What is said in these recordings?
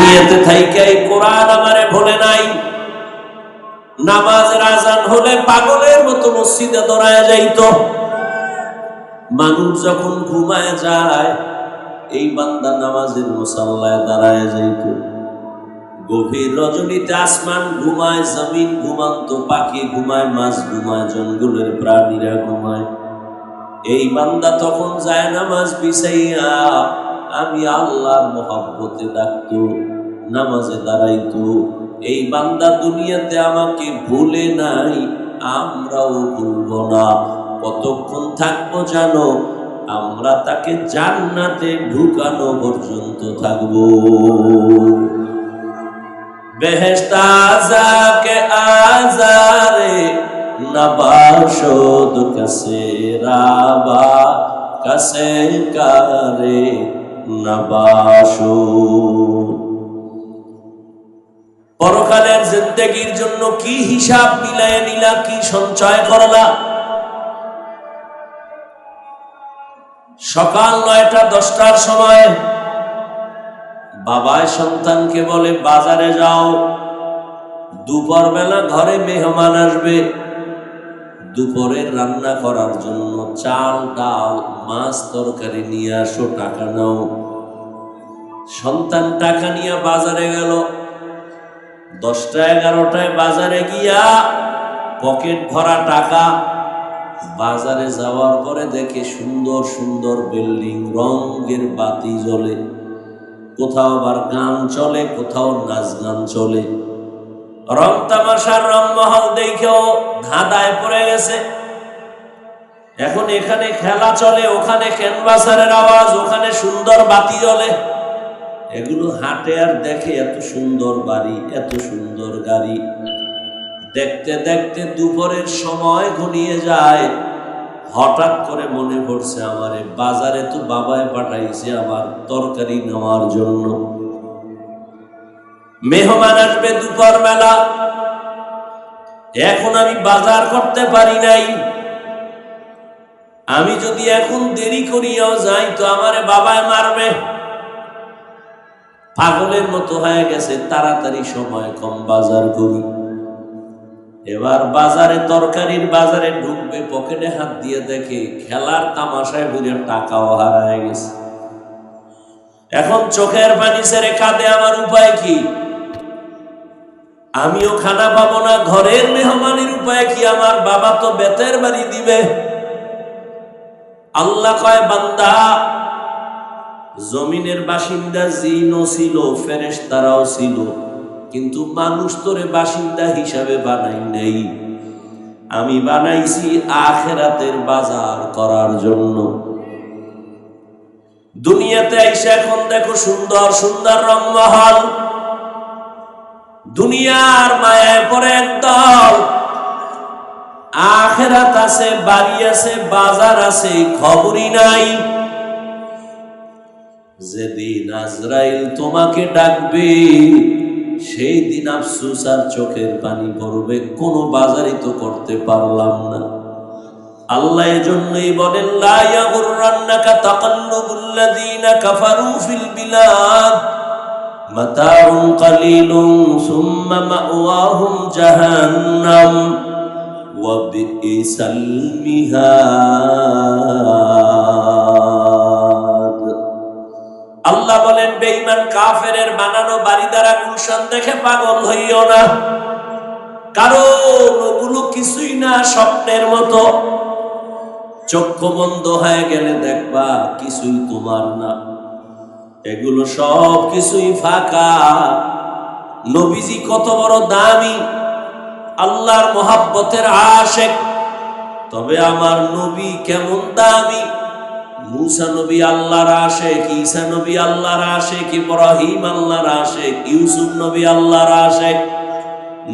দুনিয়াতে থাইকা এই কোরআন আমারে ভোলে নাই। নামাজের আজান হলে পাগলের মতো মসজিদে দৌড়ায় যাইতো। মানুষ যখন ঘুমায় যায় এই বান্দা নামাজের মুসাল্লায় দাঁড়ায় যাইত। গভীর রজনীতে আসমান ঘুমায়, জমিন ঘুমান্ত, পাখি ঘুমায়, মাছ ঘুমায়, জঙ্গলের প্রাণীরা ঘুমায়। এই বান্দা তখন যায় নামাজ বিছাইয়া আমি আল্লাহর মহব্বতে ডাকতো, নামাজে দাঁড়াইতো। এই বান্দা দুনিয়াতে আমাকে ভুলে নাই, আমরাও ভুলব না। কতক্ষণ থাকবো জানো? আমরা তাকে জান্নাতে ঢুকানো পর্যন্ত থাকবো। বেহেশত আযাকে আযারে নবাশদ কাছে রাবা কাছে কারে নবাশদ। পরকালের জিন্দেগির জন্য কি হিসাব মিলায় নিলা, কি সঞ্চয় করলা? সকাল ৯টা-১০টার সময় বাবায় সন্তানকে বলে বাজারে যাও, দুপুর বেলা ঘরে মেহমান আসবে, দুপুরের রান্না করার জন্য চাল, ডাল, মাছ, তরকারি নিয়ে আসো, টাকা নাও। সন্তান টাকা নিয়ে বাজারে গেল। 10টা-11টায় বাজারে গিয়া পকেট ভরা টাকা। বাজারে যাওয়ার পরে দেখে সুন্দর সুন্দর বিল্ডিং, রঙের বাতি জ্বলে, কোথাও আবার গান চলে, কোথাও নাচ গান চলে। রং তামাশার রংমহল দেখেও ধাঁধায় পড়ে গেছে। এখন এখানে খেলা চলে, ওখানে ক্যানভাসারের আওয়াজ, ওখানে সুন্দর বাতি জ্বলে। এগুলো হাঁটে আর দেখে এত সুন্দর বাড়ি, এত সুন্দর গাড়ি। দেখতে দেখতে দুপুরের সময় ঘনিয়ে যায়। হঠাৎ করে মনে পড়ছে আমারে বাজারে তো বাবায় পাঠাইছে আমার তরকারি নেওয়ার জন্য। মেহমান আসবে দুপুর বেলা, এখন আমি বাজার করতে পারি নাই। আমি যদি এখন দেরি করিয়াও যাই তো আমারে বাবায় মারবে। পাগলের মতো হয়ে গেছে, তাড়াতাড়ি সময় কম, বাজার করি। এবার বাজারে তরকারির বাজারে ঢুকবে, পকেটে হাত দিয়ে দেখে খেলার তামাশায় ঘুরে টাকাও হারায় গেছে। এখন চোখের পানি ছেড়ে কাঁদে, আমার উপায় কি? আমিও খানা পাবো না, ঘরের মেহমানের উপায় কি? আমার বাবা তো বেতের বাড়ি দিবে। আল্লাহ কয় বান্দা, জমিনের বাসিন্দা জিনও ছিল, ফেরেশতারাও ছিল, কিন্তু মানুষ তোরে বাসিন্দা হিসাবে বানাই নাই। আমি বানাইছি আখিরাতের বাজার করার জন্য। দুনিয়াতে আইসা এখন দেখো সুন্দর সুন্দর রংমহল, দুনিয়ার মায়ায় পড়ে একদল। আখিরাত আছে, বাড়ি আছে, বাজার আছে, খবরই নাই। যেদিন আজরাইল তোমাকে ডাকবে সেই দিন আফসোস আর চোখের পানি পড়বে, কোনো বাজারই তো করতে পারলাম না। আল্লাহ এজন্যই বলেন লা ইয়াগুররান্নাকা তাকাল্লুবুল্লাযীনা কাফারু ফিল বিলাদ মাতাউন কালিলুন সুম্মা মাওয়াহুম জাহান্নাম ওয়া বিইসাল মিহাদ। আল্লাহ বলেন বেঈমান কাফেরের বানানো বাড়ি দ্বারা গুলশান দেখে পাগল হইও না, কারণ ওগুলো কিছুই না, স্বপ্নের মতো। চক্ষু বন্ধ হয়ে গেলে দেখবা কিছুই তোমার না, এগুলো সব কিছুই ফাঁকা। নবীজি কত বড় দামি, আল্লাহর মহাব্বতের আশিক, তবে আমার নবী কেমন দামি। মুসা নবী আল্লাহর আশিক, ঈসা নবী আল্লাহর আশিক, ইব্রাহিম আল্লাহর আশিক, ইউসুফ নবী আল্লাহর আশিক,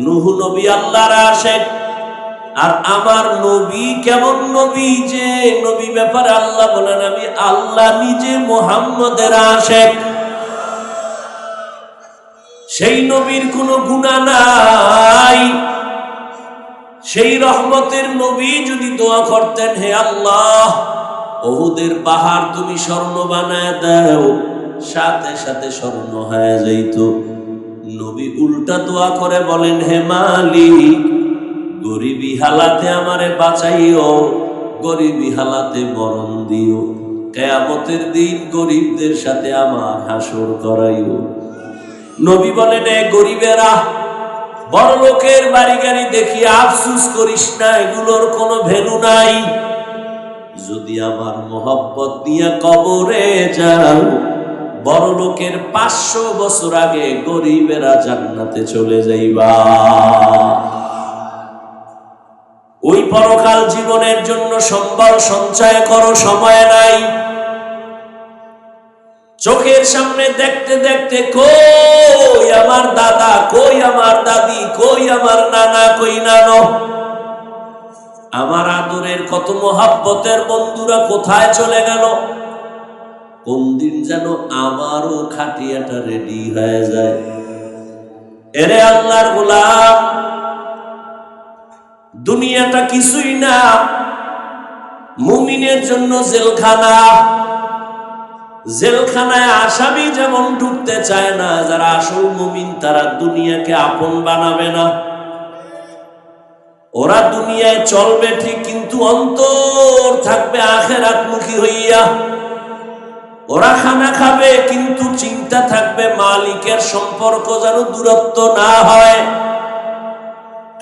নূহ নবী আল্লাহর আশিক। আর আমার নবী কেমন নবী, যে নবী ব্যাপারে আল্লাহ বলেন আমি আল্লাহ নিজে মুহাম্মদের আশিক। সেই নবীর কোনো গুনাহ নাই। সেই রহমতের নবী যদি দোয়া করতেন, হে আল্লাহ উহুদের পাহাড় তুমি স্বর্ণ বানায় দাও, সাথে সাথে স্বর্ণ হয়ে যাইত। নবী উল্টা দোয়া করে বলেন, হে মালিক, গরিবী হালাতে আমারে বাঁচাইও, গরিবী হালাতে মরণ দিও, কিয়ামতের দিন গরিবদের সাথে আমার হাসর করাইও। নবী বলেন, এ গরিবেরা, বড় লোকের বাড়ি গাড়ি দেখি আফসুস করিস না, এগুলোর কোনো ভ্যালু নাই। যদি আমার মোহব্বত নিয়ে কবরে যাও, বড় লোকের 500 বছর আগে গরিবেরা জান্নাতে চলে যাইবা। ওই পরকাল জীবনের জন্য সম্বল সঞ্চয় করো, সময় নাই। চোখের সামনে দেখতে দেখতে কই আমার দাদা, কই আমার দাদি, কই আমার নানা, কই নানো, আমার আদরের কত মোহাব্বতের বন্ধুরা কোথায় চলে গেল? কোন দিন যেন আমারও খাটিয়াটা রেডি হয়ে যায়। এরে আল্লাহর গোলাম, দুনিয়াটা কিছুই না, মুমিনের জন্য জেলখানা। জেলখানায় আসামি যেমন ঢুকতে চায় না, যারা আসল মুমিন তারা দুনিয়াকে আপন বানাবে না। ওরা দুনিয়ায় চলবে ঠিক, কিন্তু অন্তর থাকবে আখিরাতমুখী হইয়া। ওরা খানা খাবে, কিন্তু চিন্তা থাকবে মালিকের সম্পর্ক যেন দূরত্ব না হয়।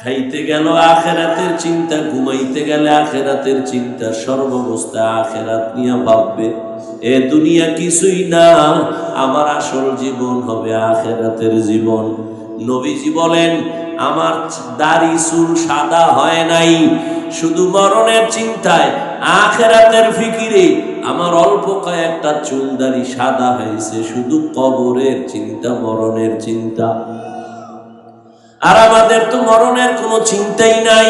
খাইতে গেল আখিরাতের চিন্তা, ঘুমাইতে গেলে আখিরাতের চিন্তা, সর্বাবস্থা আখিরাত নিয়ে ভাববে। এ দুনিয়া কিছুই না, আমার আসল জীবন হবে আখিরাতের জীবন। নবীজি বলেন, আমার দাড়ি চুল সাদা হয় নাই শুধু মরণের চিন্তায়, আখিরাতের ফিকিরে আমার অল্প কয়েকটা চুল দাড়ি সাদা হয়েছে শুধু কবরের চিন্তা, মরণের চিন্তা। আর আমাদের তো মরণের কোনো চিন্তাই নাই।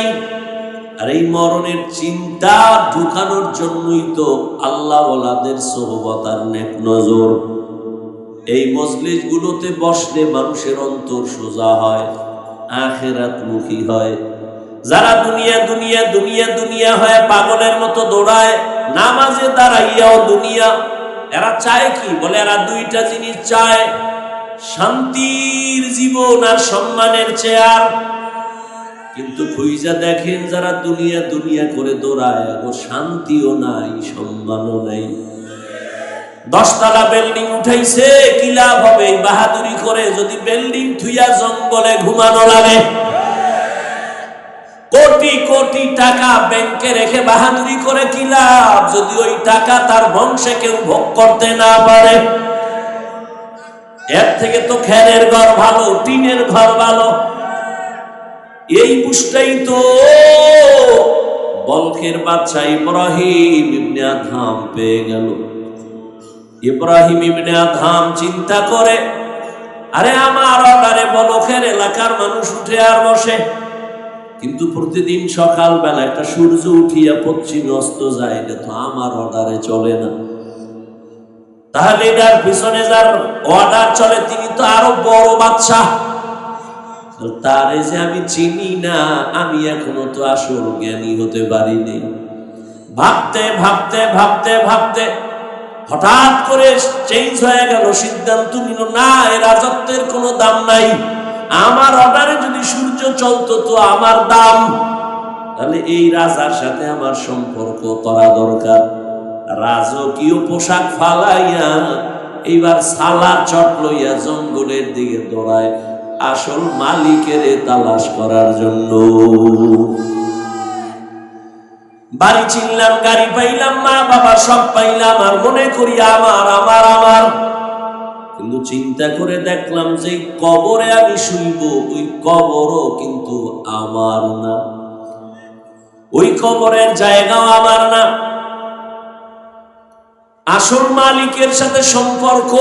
আর এই মরণের চিন্তা ঢুকানোর জন্যই তো আল্লাহ ওয়ালাদের সোহবত আর নেক নজর। এই মজলিসগুলোতে বসলে মানুষের অন্তর সোজা হয়, আখিরাতমুখী হয়। যারা দুনিয়া দুনিয়া দুনিয়া দুনিয়া হয়ে পাগলের মতো দৌড়ায়, নামাজে দাঁড়াইয়াও দুনিয়া, এরা চায় কি? বলে এরা দুইটা জিনিস চায়, শান্তির জীবন আর সম্মানের চেয়ার। কিন্তু খুঁজা দেখেন, যারা দুনিয়া দুনিয়া করে দৌড়ায়, ও শান্তিও নাই, সম্মানও নাই। 10 তলা বিল্ডিং উঠাইছে, কি লাভ হবে বাহাদুরি করে যদি বিল্ডিং থুইয়া জঙ্গলে ঘুমানো লাগে? কোটি কোটি টাকা ব্যাংকে রেখে বাহাদুরি করে কি লাভ যদি ওই টাকা তার বংশে কেউ ভোগ করতে না পারে? এর থেকে তো খেরের ঘর ভালো, টিনের ঘর ভালো। এই বুঝটাই তো বলখের বাদশা ইব্রাহিম ইবনে আদহাম পেয়ে গেল। ইব্রাহিম ইবনে আদহাম চিন্তা করে, আরে আমার অর্ডারে বলখের এলাকার মানুষ উঠে আর বসে, কিন্তু প্রতিদিন সকাল বেলা একটা সূর্য উঠিয়া পশ্চিমে অস্ত যায়, এটা তো আমার অর্ডারে চলে না। তাহলে এটার পিছনে যার অর্ডার চলে তিনি তো আরো বড় বাদশা, তারে যে আমি চিনি না, আমি এখনো তো আসল জ্ঞানী হতে পারিনি। ভাবতে ভাবতে ভাবতে ভাবতে হঠাৎ করে চেঞ্জ হয়ে গেল, সিদ্ধান্ত নিল, না, এ রাজত্বের কোনো দাম নাই। আমার অর্ডারে যদি সূর্য চলতো তো আমার দাম, তাহলে এই রাজার সাথে আমার সম্পর্ক করা দরকার। রাজকীয় পোশাক ফালাইয়া এইবার সালা চট লইয়া জঙ্গলের দিকে দৌড়ায় আসল মালিকের তালাশ করার জন্য। বাড়ি চিনলাম, গাড়ি পাইলাম, মা বাবা সব পাইলাম, আর মনে করি আমার আমার আমার। কিন্তু চিন্তা করে দেখলাম যে কবরে আমি শুইব, ওই কবরও কিন্তু আমার না, ওই কবরের জায়গাও আমার না। আসল মালিকের সাথে সম্পর্ক,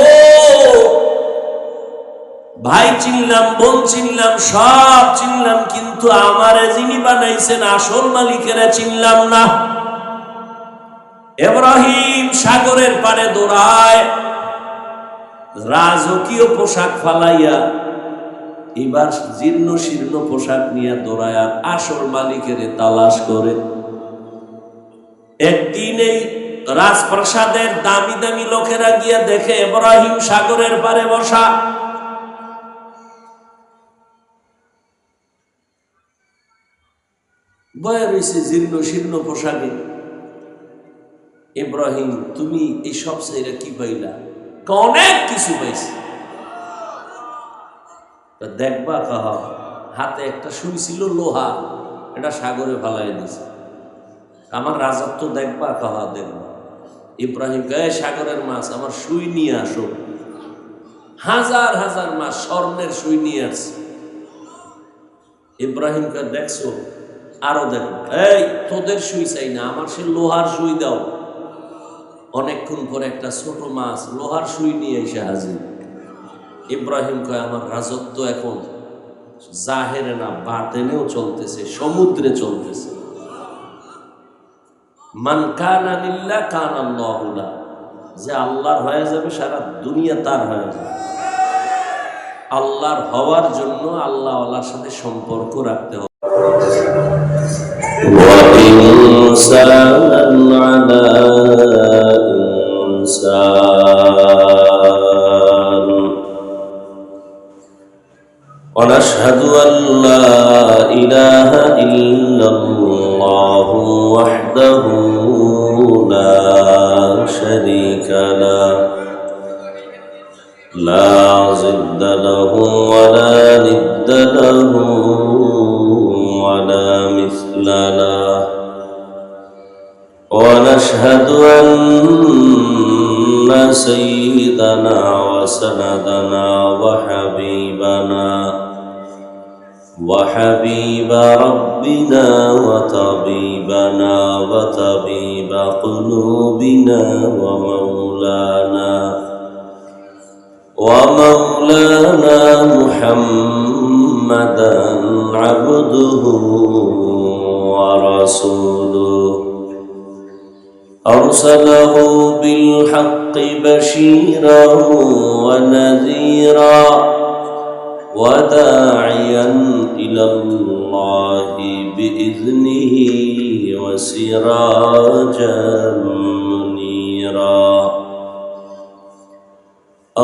ভাই চিনলাম, বোন চিনলাম, সব চিনলাম, কিন্তু আমারে যিনি বানাইছেন আসল মালিকেরা চিনলাম না। ইব্রাহিম সাগরের পাড়ে দৌড়ায়, রাজকীয় পোশাক ফালাইয়া এবার জীর্ণ শীর্ণ পোশাক নিয়ে দৌড়ায় আসল মালিকের তালাশ করে। একদিন এই রাজপ্রাসাদের দামি দামি লোকেরা গিয়ে দেখে ইব্রাহিম সাগরের পারে বসা। বয়ে রয়েছে জীর্ণ শীর্ণ পোশাকে। ইব্রাহিম, তুমি এই সব চাইরা কি পাইলা? অনেক কিছু পাইছি। দেখবা কাহা হাতে একটা সুই ছিল লোহা, এটা সাগরে ফালাই দিছে। আমার রাজত্ব দেখবা কাহা? দেখবা। ইব্রাহিম গায়ে সাগরের মাছ, আমার সুই নিয়ে আসো। হাজার হাজার মাছ স্বর্ণের সুই নিয়ে আসছে। ইব্রাহিমকে দেখছো? আরো দেখো। এই তোদের সুই চাই না, আমার সে লোহার সুই দাও। অনেকক্ষণ পরে একটা ছোট মাছ লোহার সুই নিয়ে এসে হাজির। ইব্রাহিম কয়, আমার রাজত্ব এখন জাহেরে না বাতেনেও চলতেছে, সমুদ্রে চলতেছে। মান কানা লিল্লাহ কানা আল্লাহু লাহু। যে আল্লাহর হয়ে যাবে সারা দুনিয়া তার হয়ে যাবে। আল্লাহর হওয়ার জন্য আল্লাহ আল্লাহর সাথে সম্পর্ক রাখতে হবে। ونشهد أن لا إله إلا الله وحده لا شريك له لا ضد له ولا ند له ولا مثل له ونشهد أن سيدنا وسندنا وحبيب ربنا وطبيبنا وطبيب قلوبنا ومولانا محمدا عبده ورسوله أرسله بالحق بشيرا ونذيرا وداعيا إلى الله بإذنه وسراجا منيرا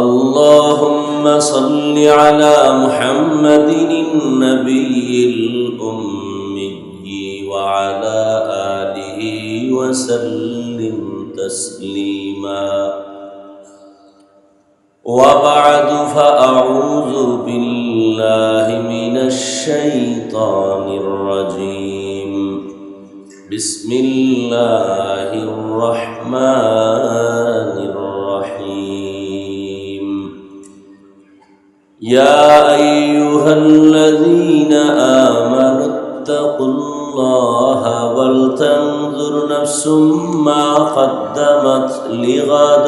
اللهم صل على محمد النبي الأمي وعلى آله وسلم تسليما وبعد فأعوذ بالله من الشيطان الرجيم بسم الله الرحمن الرحيم يا أيها الذين آمنوا اتقوا الله ولتنظر نفس ما قدمت لغد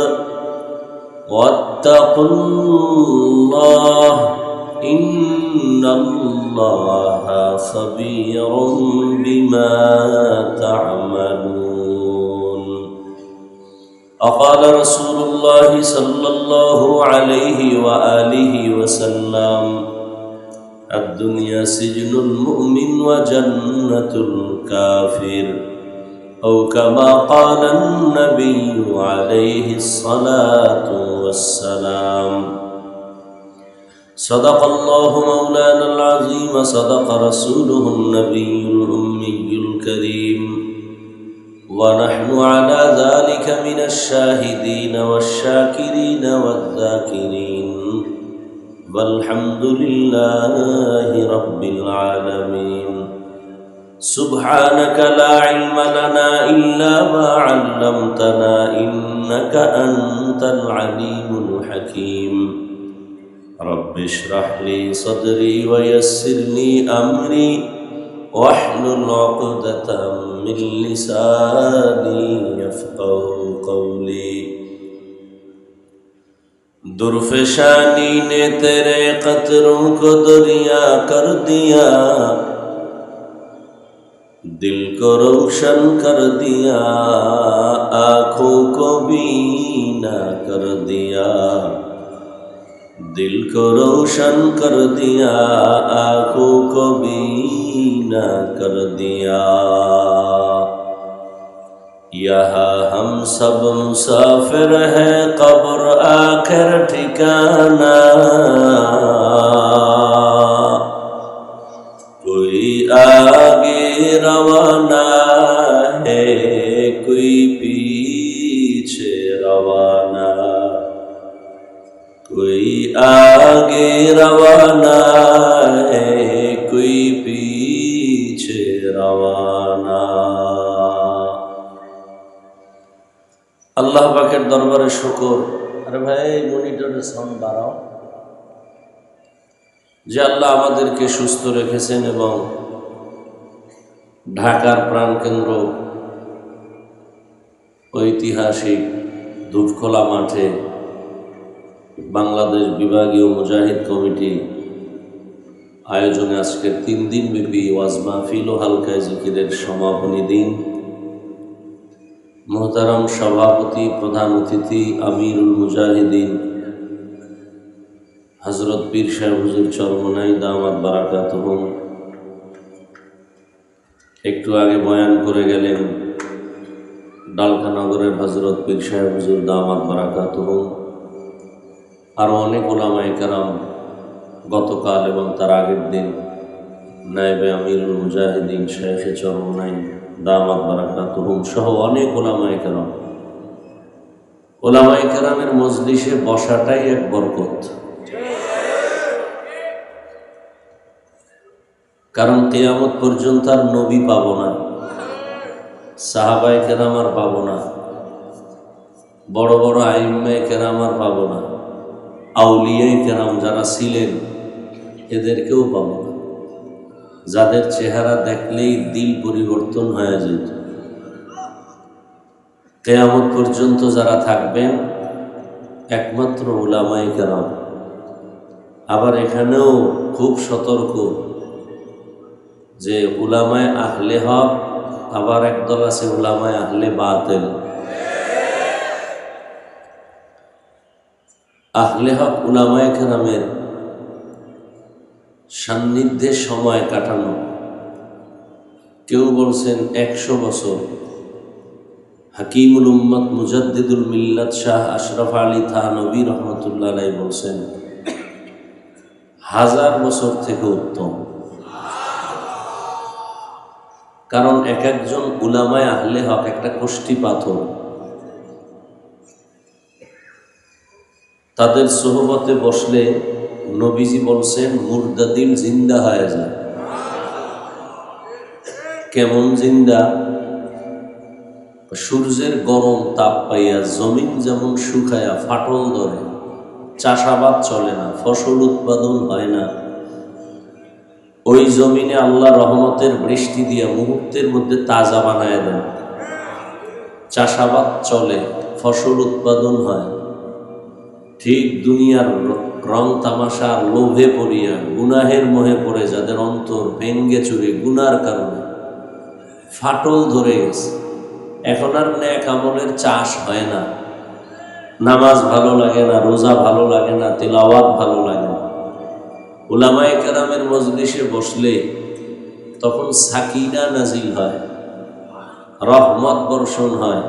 واتقوا الله إن الله خبير بما تعملون وقال رسول الله صلى الله عليه وآله وسلم الدنيا سجن المؤمن وجنة الكافر أو كما قال النبي عليه الصلاة والسلام صدق الله مولانا العظيم صدق رسوله النبي الأمي الكريم ونحن على ذلك من الشاهدين والشاكرين والذاكرين والحمد لله رب العالمين سبحانك لا علم لنا إلا ما علمتنا إنك أنت العليم الحكيم رب اشرح لي صدري ويسر لي أمري واحلل عقدة من لساني يفقه قولي दुर्फशानी ने तेरे कतरों को दरिया कर दिया दिल को रोशन कर दिया आँखों को बीना कर दिया दिल को रोशन कर दिया आँखों को बीना कर दिया यहाँ हम सब मुसाफिर हैं, कब्र आखिर ठिकाना। कोई आगे रवाना है, कोई पीछे रवाना। कोई आगे रवाना है, कोई पीछे रवाना। আল্লাহ পাকের দরবারে শুকর। আরে ভাই মনিটরের সাউন্ড বাড়াও। যে আল্লাহ আমাদেরকে সুস্থ রেখেছেন এবং ঢাকার প্রাণকেন্দ্র ঐতিহাসিক দুধখোলা মাঠে বাংলাদেশ বিভাগীয় মুজাহিদ কমিটি আয়োজনে আজকের 3 দিন ব্যাপী ওয়াজ মাহফিল ও হালকায়ে জিকিরের সমাপনী দিন। মোহতারাম সভাপতি, প্রধান অতিথি, আমিরুল মুজাহিদিন হযরত পীর সাহেব হুজুর চরমনাই দামাত বারাকাতুহুম একটু আগে বয়ান করে গেলেন ডালখানগরের হযরত পীর সাহেব হুজুর দামাত বারাকাতুহুম। আরও অনেক ওলামায়ে কেরাম গতকাল এবং তার আগের দিন নায়েবে আমিরুল মুজাহিদিন শাইখে চরমনাই দামাত বারাকাতুহুম সহ অনেক ওলামায়ে কেরাম। ওলামায়ে কেরামের মজলিসে বসাটাই এক বরকত। কারণ কিয়ামত পর্যন্ত আর নবী পাবো না, সাহাবায়ে কেরাম আর পাবো না, বড় বড় আইম্মায়ে কেরাম আর পাবো না, আউলিয়ায়ে কেরাম যারা ছিলেন এদেরকেও পাবো না, যাদের চেহারা দেখলেই দিল পরিবর্তন হয়ে যেত। কিয়ামত পর্যন্ত যারা থাকবেন একমাত্র উলামায়ে কেরাম। আবার এখানেও খুব সতর্ক যে উলামায়ে আহলে হক, আবার একদল আছে উলামায়ে আহলে বাতিল। আহলে হক উলামায়ে কেরামের সান্নিধ্যে সময় কাটানো। কেউ বলছেন 100 বছর। হাকিমুল উম্মত মুজাদ্দিদুল মিল্লাত শাহ আশরাফ আলী থানভী রহমতুল্লাহ আলাইহি বলছেন 1000 বছর থেকে উত্তম। কারণ এক একজন উলামায়ে আহলে হক একটা কষ্টি পাথর। তাদের সোহবতে বসলে নবীজি বলছেন মুর্দা দিল জিন্দা হয়ে যায়। কেমন জিন্দা? সূর্যের গরম তাপ পাইয়া জমিন যেমন শুকায়া ফাটল ধরে, চাষাবাদ চলে না, ফসল উৎপাদন হয় না, ওই জমিনে আল্লাহ রহমতের বৃষ্টি দিয়া মুহূর্তের মধ্যে তাজা বানায় দেন, চাষাবাদ চলে, ফসল উৎপাদন হয়। ঠিক দুনিয়ার রং তামাশার লোভে পড়িয়া গুনাহের মোহে পড়ে যাদের অন্তর ভেঙ্গে চুরে গুনার কারণে ফাটল ধরে গেছে, এখন আর নেক আমলের চাষ হয় না, নামাজ ভালো লাগে না, রোজা ভালো লাগে না, তিলাওয়াত ভালো লাগে না। উলামায়ে কেরামের মজলিসে বসলে তখন সাকিনা নাজিল হয়, রহমত বর্ষণ হয়।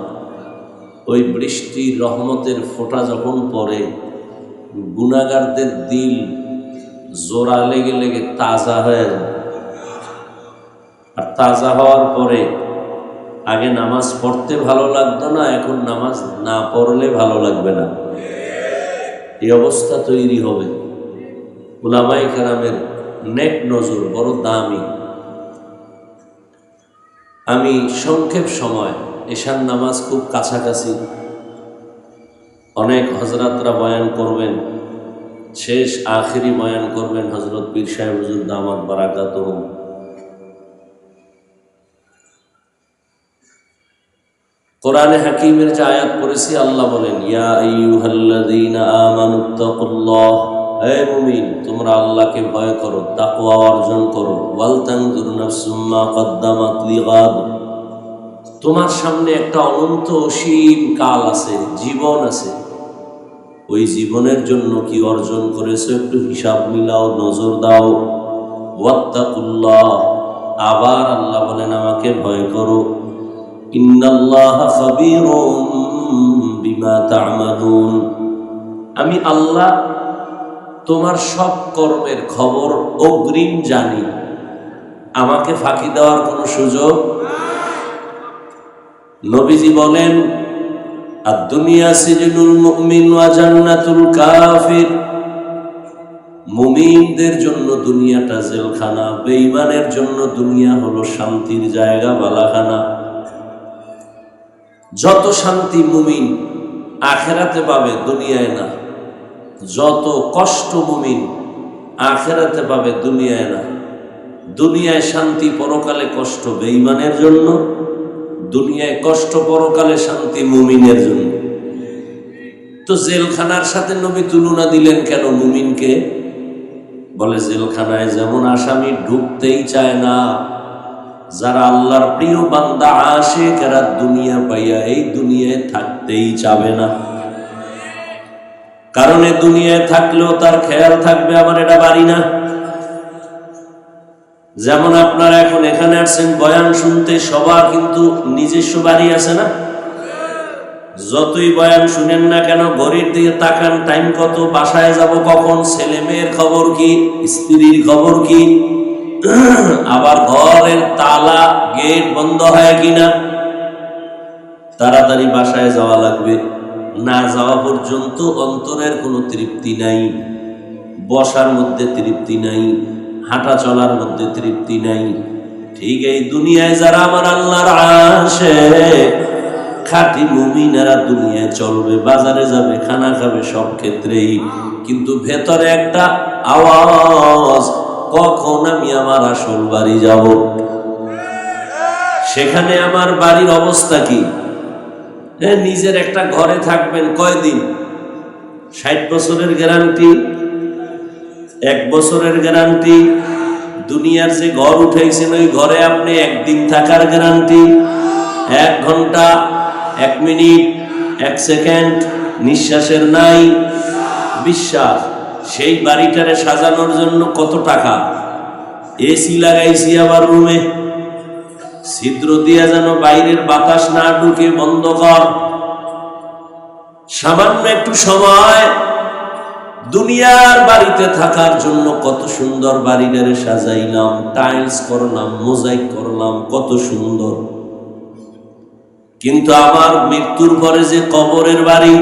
ওই বৃষ্টি রহমতের ফোঁটা যখন পড়ে গুনাহগারদের দিল জোড়া লেগে লেগে তাজা হয়ে যায়। আর তাজা হওয়ার পরে আগে নামাজ পড়তে ভালো লাগতো না, এখন নামাজ না পড়লে ভালো লাগবে না, এই অবস্থা তৈরি হবে। উলামায়ে কেরামের নেক নজর বড় দামি। আমি সংক্ষেপ সময়, এশার নামাজ খুব কাছাকাছি, অনেক হযরতরা বয়ান করবেন, শেষ আখেরি বয়ান করবেন হযরত পীর সাহেব হুজুর দামাত বারাকাতুহুম। কোরআনে হাকিমের যে আয়াত পড়েছি, আল্লাহ বলেন ইয়া আইয়ুহাল্লাযীনা আমানুত্তাকুল্লাহ, হে মুমিন তোমরা আল্লাহকে ভয় করো, তাকওয়া অর্জন করো। ওয়াল তানজুর নাফসুম মা কদ্দামাত লিগাদ, তোমার সামনে একটা অনন্ত অসীম কাল আছে, জীবন আছে, ওই জীবনের জন্য কি অর্জন করেছো একটু হিসাব মিলাও, নজর দাও। ওয়াত্তাকুল্লাহ, আবার আল্লাহ বলেন আমাকে ভয় করো। ইন্নাল্লাহা খাবীরুম বিমা তা'মালুন। আমি আল্লাহ তোমার সব কর্মের খবর অগ্রিম জানি, আমাকে ফাঁকি দেওয়ার কোনো সুযোগ। নবীজি বলেন, আদ-দুনিয়া সিজনুল মুমিন ওয়া জান্নাতুল কাফির। মুমিনদের জন্য দুনিয়াটা জেলখানা, বেঈমানের জন্য দুনিয়া হলো শান্তির জায়গা, বালাখানা। যত শান্তি মুমিন আখিরাতে পাবে, দুনিয়ায় না। যত কষ্ট মুমিন আখিরাতে পাবে, দুনিয়ায় না। দুনিয়ায় শান্তি, পরকালে কষ্ট বেঈমানের জন্য। দুনিয়ায় কষ্ট, পরকালে শান্তি মুমিনের জন্য। তো জেলখানার সাথে নবী তুলনা দিলেন কেন মুমিনকে? বলে, জেলখানায় যেমন আসামি ঢুকতেই চায় না, যারা আল্লাহর প্রিয় বান্দা আশিক, এরা দুনিয়া পাইয়া এই দুনিয়ায় থাকতেই চাবে না। কারণ এই দুনিয়ায় থাকলেও তার খেয়াল থাকবে আমার এটা বাড়ি না। যেমন আপনারা এখন এখানে আসছেন বয়ান শুনতে, সবার কিন্তু নিজস্ব বাড়ি আছে না? যতই বয়ান শুনেন না কেন, ঘড়ির দিকে তাকান, টাইম কত, বাসায় যাব কখন, ছেলে মেয়ের খবর কি, স্ত্রীর খবর কি, আবার ঘরের তালা গেট বন্ধ হয় কিনা, তাড়াতাড়ি বাসায় যাওয়া লাগবে। না যাওয়া পর্যন্ত অন্তরের কোনো তৃপ্তি নাই, বসার মধ্যে তৃপ্তি নাই, হাঁটা চলার মধ্যে তৃপ্তি নাই। ঠিক এই দুনিয়ায় যারা আমার আল্লাহর আশিক, খাঁটি মুমিনেরা দুনিয়ায় চলবে, বাজারে যাবে, খানা খাবে, সব ক্ষেত্রেই, কিন্তু ভেতরে একটা আওয়াজ, কখন আমি আমার আসল বাড়ি যাব। সেখানে আমার বাড়ির অবস্থা কি? নিজের একটা ঘরে থাকবেন কয়দিন? 60 বছরের গ্যারান্টি, 1 বছরের গ্যারান্টি। দুনিয়ার যে ঘর উঠাইছেন ওই ঘরে আপনি একদিন থাকার গ্যারান্টি। 1 ঘন্টা, 1 মিনিট, 1 সেকেন্ড নিঃশ্বাসের নাই বিশ্বাস। সেই বাড়িটারে সাজানোর জন্য কত টাকা, এসি লাগাইছি আবার রুমে, ছিদ্র দিয়া যেন বাইরের বাতাস না ঢুকে, বন্ধ কর। সামান্য একটু সময় দুনিয়ার বাড়িতে থাকার জন্য কত সুন্দর বাড়িটারে সাজাইলাম, টাইলস করলাম, মোজাইক করলাম, কত সুন্দর। কিন্তু আমার মৃত্যুর পরে যে কবরের বাড়ি,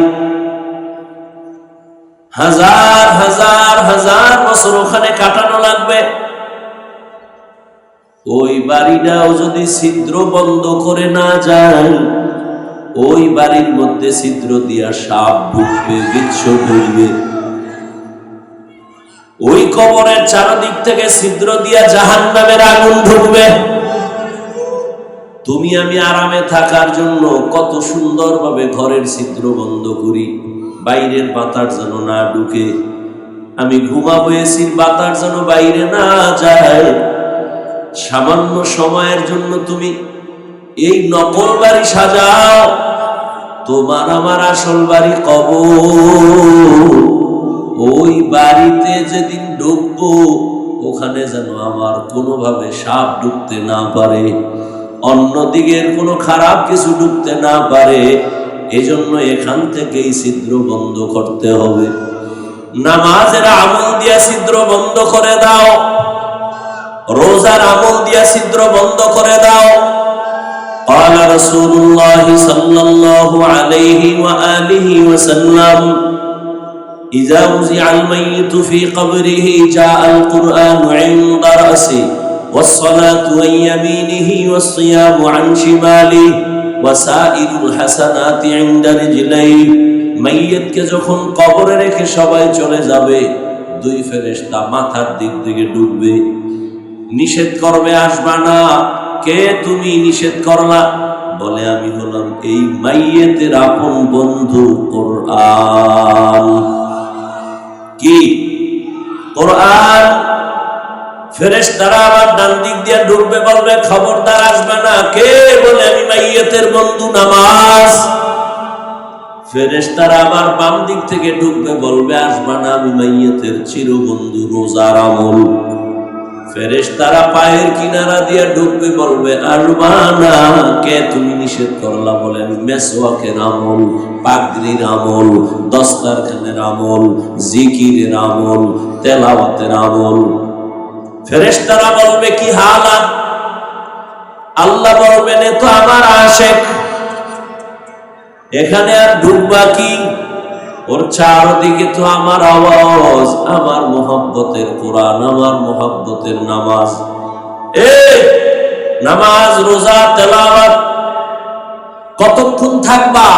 হাজার হাজার হাজার বছর ওখানে কাটানো লাগবে। ওই বাড়িটাও যদি ছিদ্র বন্ধ করে না যায়, ওই বাড়ির মধ্যে ছিদ্র দিয়া সাপ ঢুকবে, বিচ্ছ ঢুকবে। ওই কবরের চারদিক থেকে ছিদ্র দিয়া জাহান্নামের আগুন ঢুকবে। তুমি আমি আরামে থাকার জন্য কত সুন্দরভাবে ঘরের ছিদ্র বন্ধ করি, বাইরের বাতাস যেন না ঢুকে। আমি ঘুমাবো, এসির বাতাস যেন বাইরে না যায়। সামান্য সময়ের জন্য তুমি এই নকল বাড়ি সাজাও, তোমার আমার আসল বাড়ি কবর। ওই বাড়িতে যেদিন ঢুকবো, ওখানে যেন আমার কোনোভাবে সাপ ঢুকতে না পারে, অন্যদিকের কোনো খারাপ কিছু ঢুকতে না পারে। এজন্য এখান থেকেই ছিদ্র বন্ধ করতে হবে। নামাজের আমল দিয়া ছিদ্র বন্ধ করে দাও, রোজার আমল দিয়া ছিদ্র বন্ধ করে দাও। قال رسول الله صلى الله عليه وآله وسلم إذا وزع الميت في قبره جاء القرآن عند رأسه والصلاة عن يمينه والصيام عن شماله وسائر الحسنات عند رجليه। মাইয়িতকে যখন কবরে রেখে সবাই চলে যাবে, 2 ফেরেশতা মাথার দিক থেকে ঢুকবে, নিষেধ করবে, আসবা না। কে তুমি নিষেধ করলা? বলে, আমি হলাম এই মাইয়িতের আপন বন্ধু কোরআন। কি কোরআন? ফেরেশতারা আবার ডান দিক দিয়ে ঢুকবে, বলবে খবরদার আসবে না। কে? বলে, আমি মাইয়িতের বন্ধু নামাজ। ফেরেশতারা আবার বাম দিক থেকে ঢুকবে, বলবে আসবা না, আমি মাইয়িতের চিরবন্ধু রোজার আমল। ফেরেশতারা পায়ের কিনারা দিয়ে ঢুকবে, বলবে আসবা না। কে তুমি নিষেধ করলা? বলে আমি মেসওয়াকের আমল, পাগড়ির আমল, দস্তারখানের আমল, জিকিরের আমল, তেলাওয়াতের আমল। ফেরেশতারা বলবে কি হালাত? আল্লাহ বলবেন এ তো আমার আশিক, এখানে আর ঢুকবা কি? ওর চারদিকে তো আমার আওয়াজ, আমার মোহাব্বতের কোরআন, আমার মোহাব্বতের নামাজ। নামাজ, রোজা, তেলাওয়াত কতক্ষণ থাকবা?